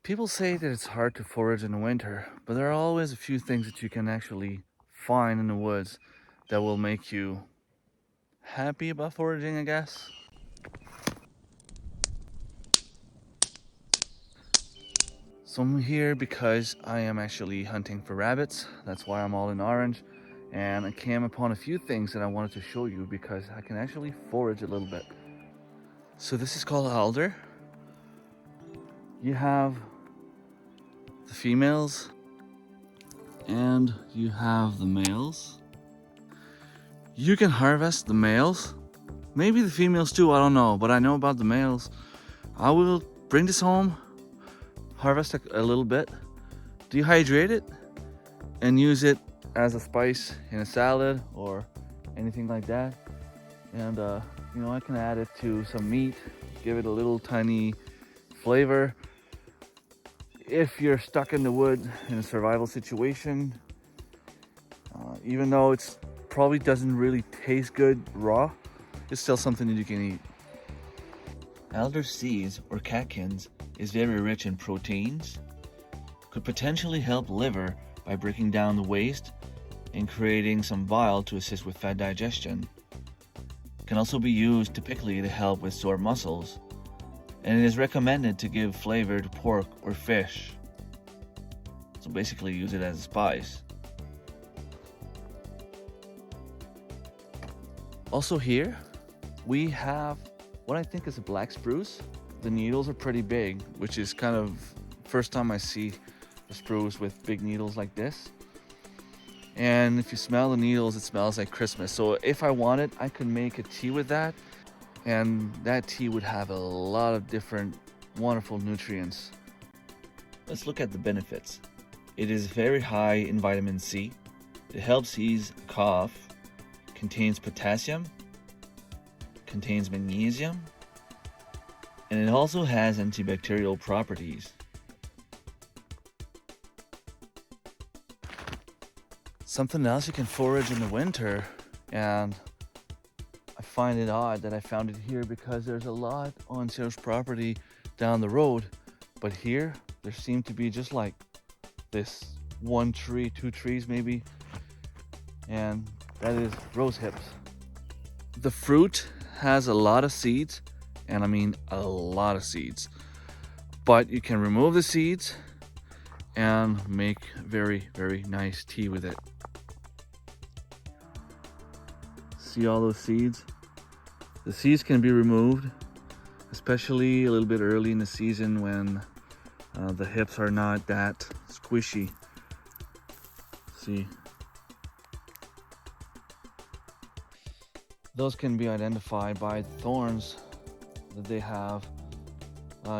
People say that it's hard to forage in the winter, but there are always a few things that you can actually find in the woods that will make you happy about foraging, I guess. So I'm here because I am actually hunting for rabbits. That's why I'm all in orange. And I came upon a few things that I wanted to show you because I can actually forage a little bit. So this is called alder. You have the females and you have the males. You can harvest the males, maybe the females too, I don't know, but I know about the males. I will bring this home, harvest a little bit, dehydrate it, and use it as a spice in a salad or anything like that. And you know, I can add it to some meat, give it a little tiny flavor. If you're stuck in the woods in a survival situation, even though it's probably doesn't really taste good raw, it's still something that you can eat. Alder seeds or catkins is very rich in proteins, could potentially help liver by breaking down the waste and creating some bile to assist with fat digestion. Can also be used typically to help with sore muscles, and it is recommended to give flavor to pork or fish. So basically use it as a spice. Also here, we have what I think is a black spruce. The needles are pretty big, which is kind of first time I see a spruce with big needles like this. And if you smell the needles, it smells like Christmas. So if I wanted, I could make a tea with that, and that tea would have a lot of different wonderful nutrients. Let's look at the benefits. It is very high in vitamin C. It helps ease cough, contains potassium, contains magnesium, and it also has antibacterial properties. Something else you can forage in the winter, and I find it odd that I found it here because there's a lot on sales property down the road, but here there seem to be just like this one tree, two trees maybe, and that is rose hips. The fruit has a lot of seeds, and I mean a lot of seeds, but you can remove the seeds and make very, very nice tea with it. See all those seeds? The seeds can be removed, especially a little bit early in the season when the hips are not that squishy. See? Those can be identified by the thorns that they have.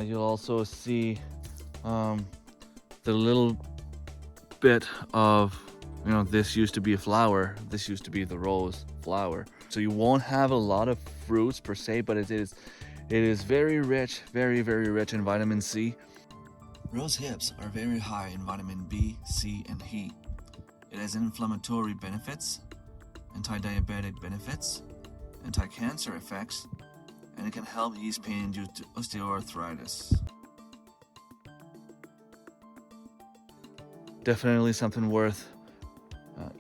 You'll also see the little bit of, you know, this used to be a flower, this used to be the rose flower. So you won't have a lot of fruits per se, but it is very rich, very, very rich in vitamin C. Rose hips are very high in vitamin B, C, and E. It has inflammatory benefits, anti-diabetic benefits, anti-cancer effects, and it can help ease pain due to osteoarthritis. Definitely something worth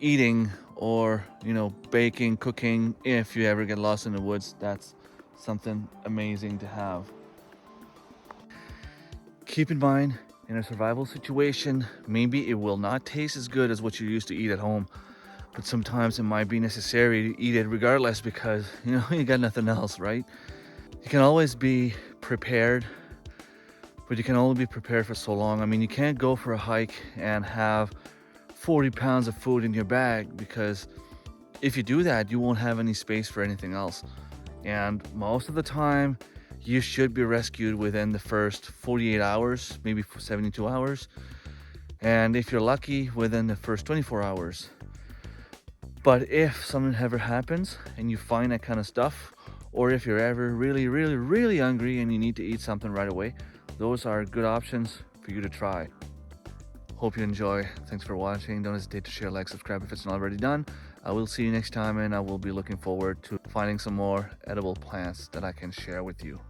eating, or, you know, baking, cooking. If you ever get lost in the woods, that's something amazing to have. Keep in mind, in a survival situation, maybe it will not taste as good as what you used to eat at home, but sometimes it might be necessary to eat it regardless because, you know, you got nothing else, right? You can always be prepared, but you can only be prepared for so long. I mean, you can't go for a hike and have 40 pounds of food in your bag, because if you do that, you won't have any space for anything else. And most of the time, you should be rescued within the first 48 hours, maybe 72 hours. And if you're lucky, within the first 24 hours. But if something ever happens and you find that kind of stuff, or if you're ever really, really, really hungry and you need to eat something right away, those are good options for you to try. Hope you enjoy. Thanks for watching. Don't hesitate to share, like, subscribe if it's not already done. I will see you next time, and I will be looking forward to finding some more edible plants that I can share with you.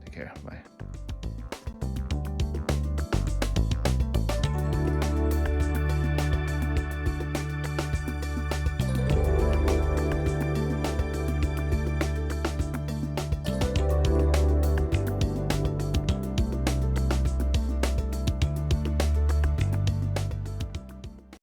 Take care. Bye.